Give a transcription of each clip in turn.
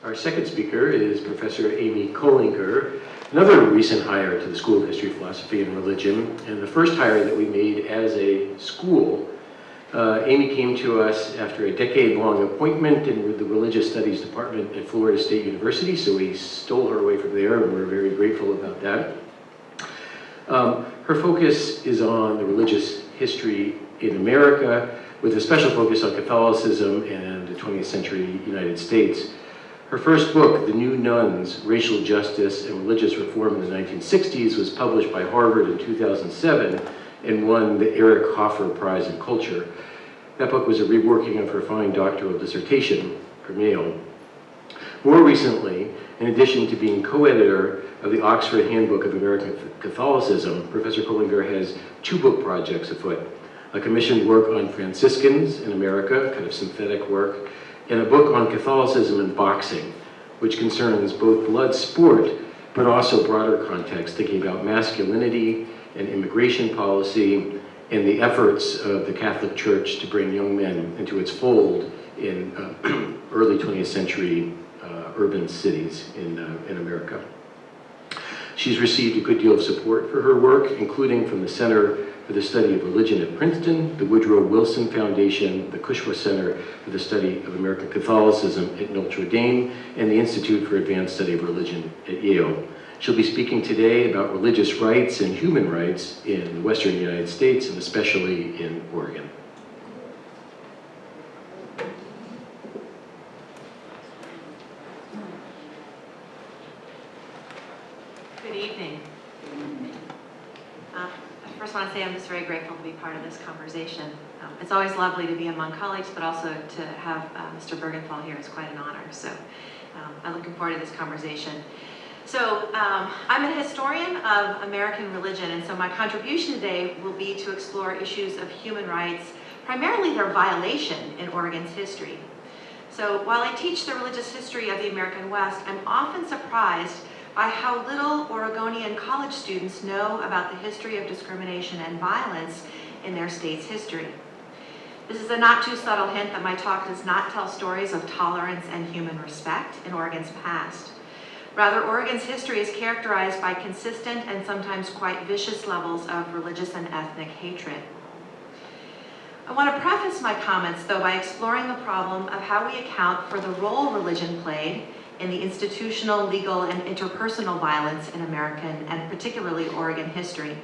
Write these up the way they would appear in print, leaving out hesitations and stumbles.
Our second speaker is Professor Amy Koehlinger, another recent hire to the School of History, Philosophy, and Religion, and the first hire that we made as a school. Amy came to us after a decade-long appointment in the Religious Studies Department at Florida State University, so we stole her away from there, and we're very grateful about that. Her focus is on the religious history in America, with a special focus on Catholicism and the 20th century United States. Her first book, The New Nuns, Racial Justice and Religious Reform in the 1960s, was published by Harvard in 2007 and won the Eric Hoffer Prize in Culture. That book was a reworking of her fine doctoral dissertation, her Yale. More recently, in addition to being co-editor of the Oxford Handbook of American Catholicism, Professor Koehlinger has two book projects afoot: a commissioned work on Franciscans in America, kind of synthetic work, and a book on Catholicism and boxing, which concerns both blood sport, but also broader context, thinking about masculinity and immigration policy, and the efforts of the Catholic Church to bring young men into its fold in early 20th century urban cities in America. She's received a good deal of support for her work, including from the Center for the Study of Religion at Princeton, the Woodrow Wilson Foundation, the Cushwa Center for the Study of American Catholicism at Notre Dame, and the Institute for Advanced Study of Religion at Yale. She'll be speaking today about religious rights and human rights in the Western United States, and especially in Oregon. Good evening. I first want to say I'm just very grateful to be part of this conversation. It's always lovely to be among colleagues, but also to have Mr. Bergenthal here is quite an honor. So I'm looking forward to this conversation. So I'm an historian of American religion, and so my contribution today will be to explore issues of human rights, primarily their violation in Oregon's history. So while I teach the religious history of the American West, I'm often surprised by how little Oregonian college students know about the history of discrimination and violence in their state's history. This is a not too subtle hint that my talk does not tell stories of tolerance and human respect in Oregon's past. Rather, Oregon's history is characterized by consistent and sometimes quite vicious levels of religious and ethnic hatred. I want to preface my comments, though, by exploring the problem of how we account for the role religion played in the institutional, legal, and interpersonal violence in American and particularly Oregon history.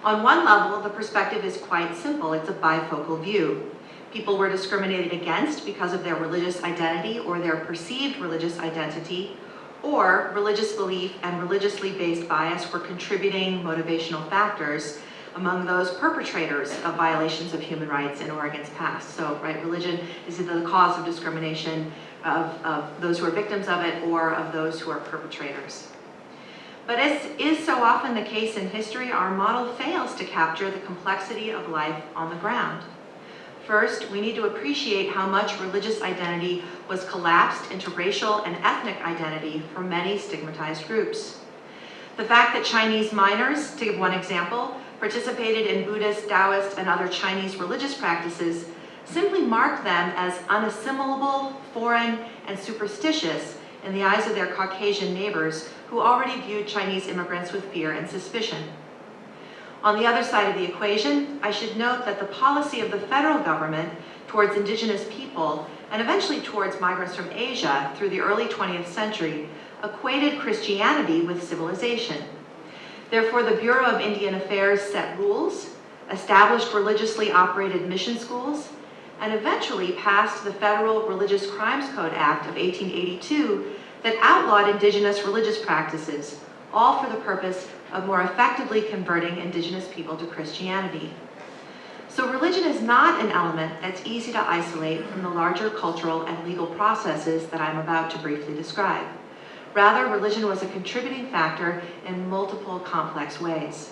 On one level, the perspective is quite simple. It's a bifocal view. People were discriminated against because of their religious identity or their perceived religious identity, or religious belief and religiously based bias were contributing motivational factors among those perpetrators of violations of human rights in Oregon's past. So, right, religion is either the cause of discrimination of those who are victims of it or of those who are perpetrators. But as is so often the case in history, our model fails to capture the complexity of life on the ground. First, we need to appreciate how much religious identity was collapsed into racial and ethnic identity for many stigmatized groups. The fact that Chinese minors, to give one example, participated in Buddhist, Taoist, and other Chinese religious practices simply marked them as unassimilable, foreign, and superstitious in the eyes of their Caucasian neighbors who already viewed Chinese immigrants with fear and suspicion. On the other side of the equation, I should note that the policy of the federal government towards indigenous people and eventually towards migrants from Asia through the early 20th century equated Christianity with civilization. Therefore, the Bureau of Indian Affairs set rules, established religiously operated mission schools, and eventually passed the Federal Religious Crimes Code Act of 1882 that outlawed indigenous religious practices, all for the purpose of more effectively converting indigenous people to Christianity. So religion is not an element that's easy to isolate from the larger cultural and legal processes that I'm about to briefly describe. Rather, religion was a contributing factor in multiple complex ways.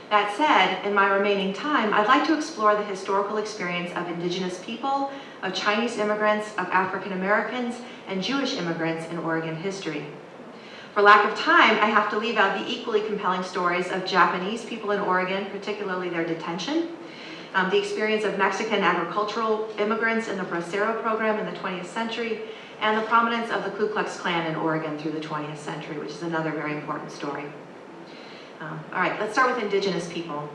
That said, in my remaining time, I'd like to explore the historical experience of indigenous people, of Chinese immigrants, of African Americans, and Jewish immigrants in Oregon history. For lack of time, I have to leave out the equally compelling stories of Japanese people in Oregon, particularly their detention, the experience of Mexican agricultural immigrants in the Bracero program in the 20th century, and the prominence of the Ku Klux Klan in Oregon through the 20th century, which is another very important story. All right, let's start with Indigenous people.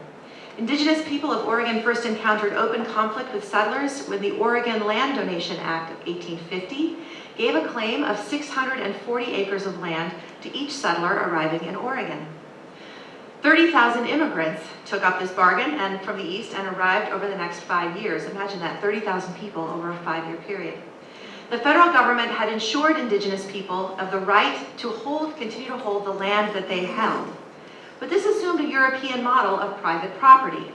Indigenous people of Oregon first encountered open conflict with settlers when the Oregon Land Donation Act of 1850 gave a claim of 640 acres of land to each settler arriving in Oregon. 30,000 immigrants took up this bargain and from the east and arrived over the next 5 years. Imagine that, 30,000 people over a 5-year period. The federal government had ensured Indigenous people of the right to continue to hold the land that they held. But this assumed a European model of private property.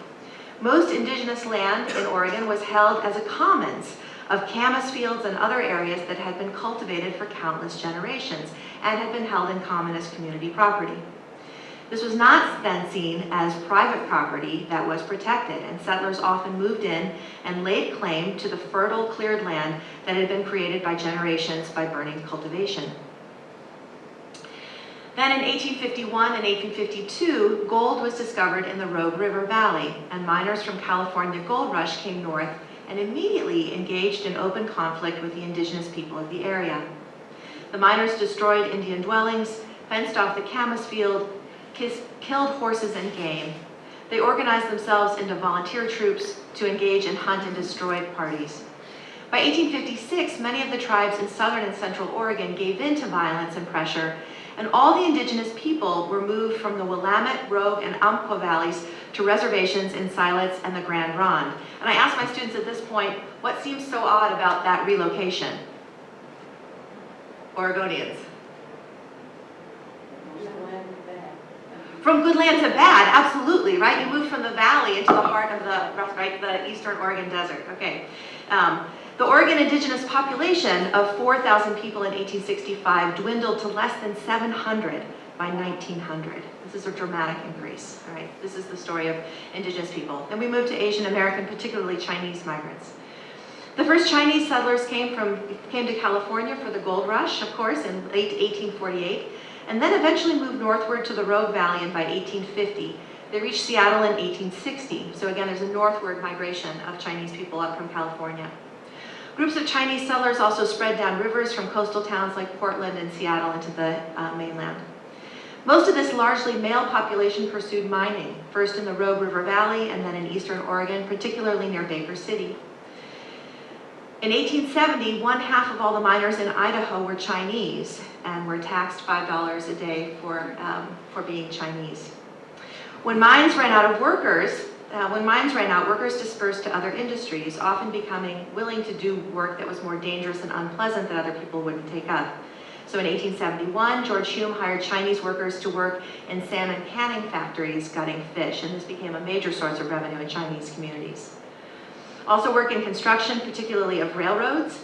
Most Indigenous land in Oregon was held as a commons of camas fields and other areas that had been cultivated for countless generations and had been held in common as community property. This was not then seen as private property that was protected, and settlers often moved in and laid claim to the fertile cleared land that had been created by generations by burning cultivation. Then in 1851 and 1852, gold was discovered in the Rogue River Valley, and miners from California Gold Rush came north and immediately engaged in open conflict with the Indigenous people of the area. The miners destroyed Indian dwellings, fenced off the camas field, killed horses and game. They organized themselves into volunteer troops to engage in hunt and destroy parties. By 1856, many of the tribes in southern and central Oregon gave in to violence and pressure, and all the Indigenous people were moved from the Willamette, Rogue, and Umpqua valleys to reservations in Siletz and the Grand Ronde. And I asked my students at this point, what seems so odd about that relocation? Oregonians. From good land to bad, absolutely, right? You moved from the valley into the heart of the eastern Oregon desert. Okay. The Oregon Indigenous population of 4,000 people in 1865 dwindled to less than 700 by 1900. This is a dramatic increase, all right? This is the story of Indigenous people. Then we moved to Asian American, particularly Chinese migrants. The first Chinese settlers came to California for the gold rush, of course, in late 1848, and then eventually moved northward to the Rogue Valley, and by 1850, they reached Seattle in 1860. So again, there's a northward migration of Chinese people up from California. Groups of Chinese settlers also spread down rivers from coastal towns like Portland and Seattle into the mainland. Most of this largely male population pursued mining, first in the Rogue River Valley and then in eastern Oregon, particularly near Baker City. In 1870, 1/2 of all the miners in Idaho were Chinese and were taxed $5 a day for being Chinese. When mines ran out, workers dispersed to other industries, often becoming willing to do work that was more dangerous and unpleasant that other people wouldn't take up. So in 1871, George Hume hired Chinese workers to work in salmon canning factories gutting fish, and this became a major source of revenue in Chinese communities. Also, work in construction, particularly of railroads,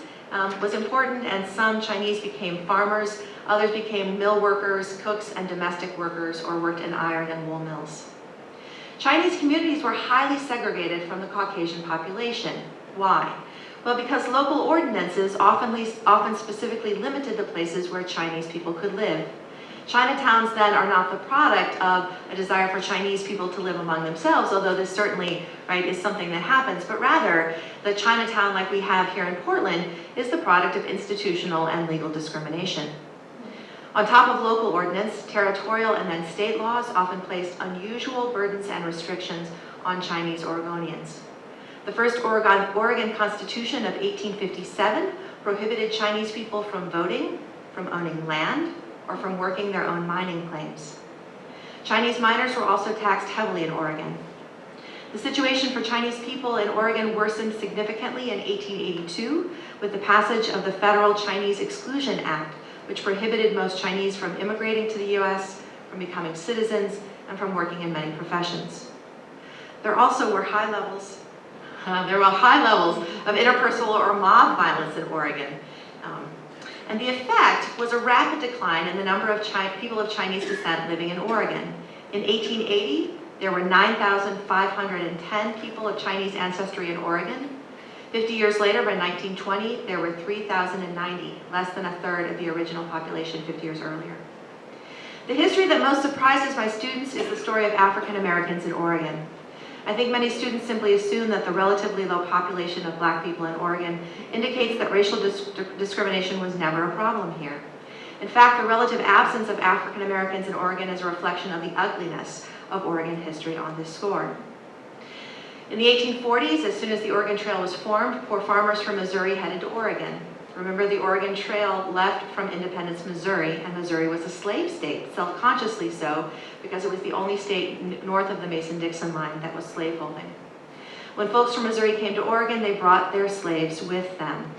was important, and some Chinese became farmers, others became mill workers, cooks, and domestic workers, or worked in iron and wool mills. Chinese communities were highly segregated from the Caucasian population. Why? Well, because local ordinances often specifically limited the places where Chinese people could live. Chinatowns then are not the product of a desire for Chinese people to live among themselves, although this certainly, right, is something that happens, but rather the Chinatown like we have here in Portland is the product of institutional and legal discrimination. On top of local ordinance, territorial and then state laws often placed unusual burdens and restrictions on Chinese Oregonians. The first Oregon Constitution of 1857 prohibited Chinese people from voting, from owning land, or from working their own mining claims. Chinese miners were also taxed heavily in Oregon. The situation for Chinese people in Oregon worsened significantly in 1882 with the passage of the Federal Chinese Exclusion Act, which prohibited most Chinese from immigrating to the US, from becoming citizens, and from working in many professions. There also were high levels of interpersonal or mob violence in Oregon. And the effect was a rapid decline in the number of people of Chinese descent living in Oregon. In 1880, there were 9,510 people of Chinese ancestry in Oregon. 50 years later, by 1920, there were 3,090, less than a third of the original population 50 years earlier. The history that most surprises my students is the story of African Americans in Oregon. I think many students simply assume that the relatively low population of Black people in Oregon indicates that racial discrimination was never a problem here. In fact, the relative absence of African Americans in Oregon is a reflection of the ugliness of Oregon history on this score. In the 1840s, as soon as the Oregon Trail was formed, poor farmers from Missouri headed to Oregon. Remember, the Oregon Trail left from Independence, Missouri, and Missouri was a slave state, self-consciously so, because it was the only state north of the Mason-Dixon line that was slaveholding. When folks from Missouri came to Oregon, they brought their slaves with them.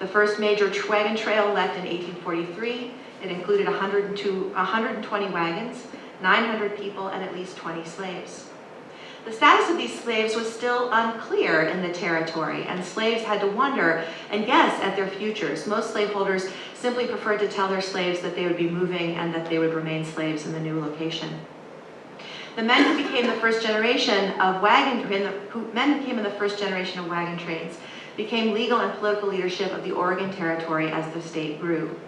The first major wagon trail left in 1843. It included 120 wagons, 900 people, and at least 20 slaves. The status of these slaves was still unclear in the territory, and slaves had to wonder and guess at their futures. Most slaveholders simply preferred to tell their slaves that they would be moving and that they would remain slaves in the new location. The men who became the first generation of wagon trains became legal and political leadership of the Oregon Territory as the state grew.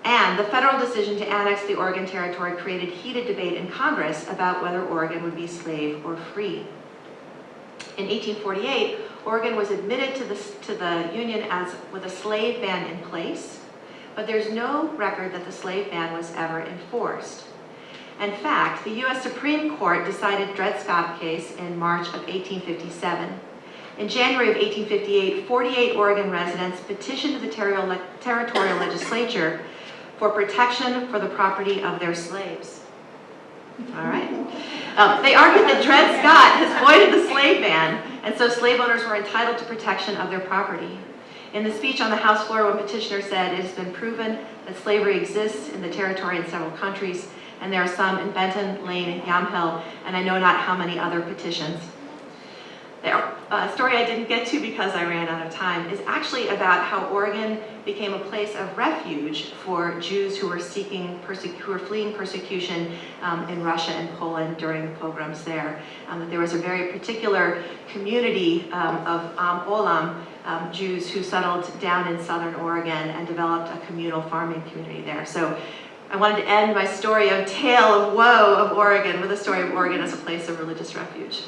And the federal decision to annex the Oregon Territory created heated debate in Congress about whether Oregon would be slave or free. In 1848, Oregon was admitted to the Union with a slave ban in place, but there's no record that the slave ban was ever enforced. In fact, the U.S. Supreme Court decided Dred Scott case in March of 1857. In January of 1858, 48 Oregon residents petitioned the territorial legislature for protection for the property of their slaves. All right. They argued that Dred Scott has voided the slave ban, and so slave owners were entitled to protection of their property. In the speech on the House floor, one petitioner said, "It has been proven that slavery exists in the territory in several countries, and there are some in Benton, Lane, Yamhill, and I know not how many other petitions." The story I didn't get to because I ran out of time is actually about how Oregon became a place of refuge for Jews who were fleeing persecution in Russia and Poland during the pogroms there. There was a very particular community of Olam Jews who settled down in southern Oregon and developed a communal farming community there. So I wanted to end my story of tale of woe of Oregon with a story of Oregon as a place of religious refuge.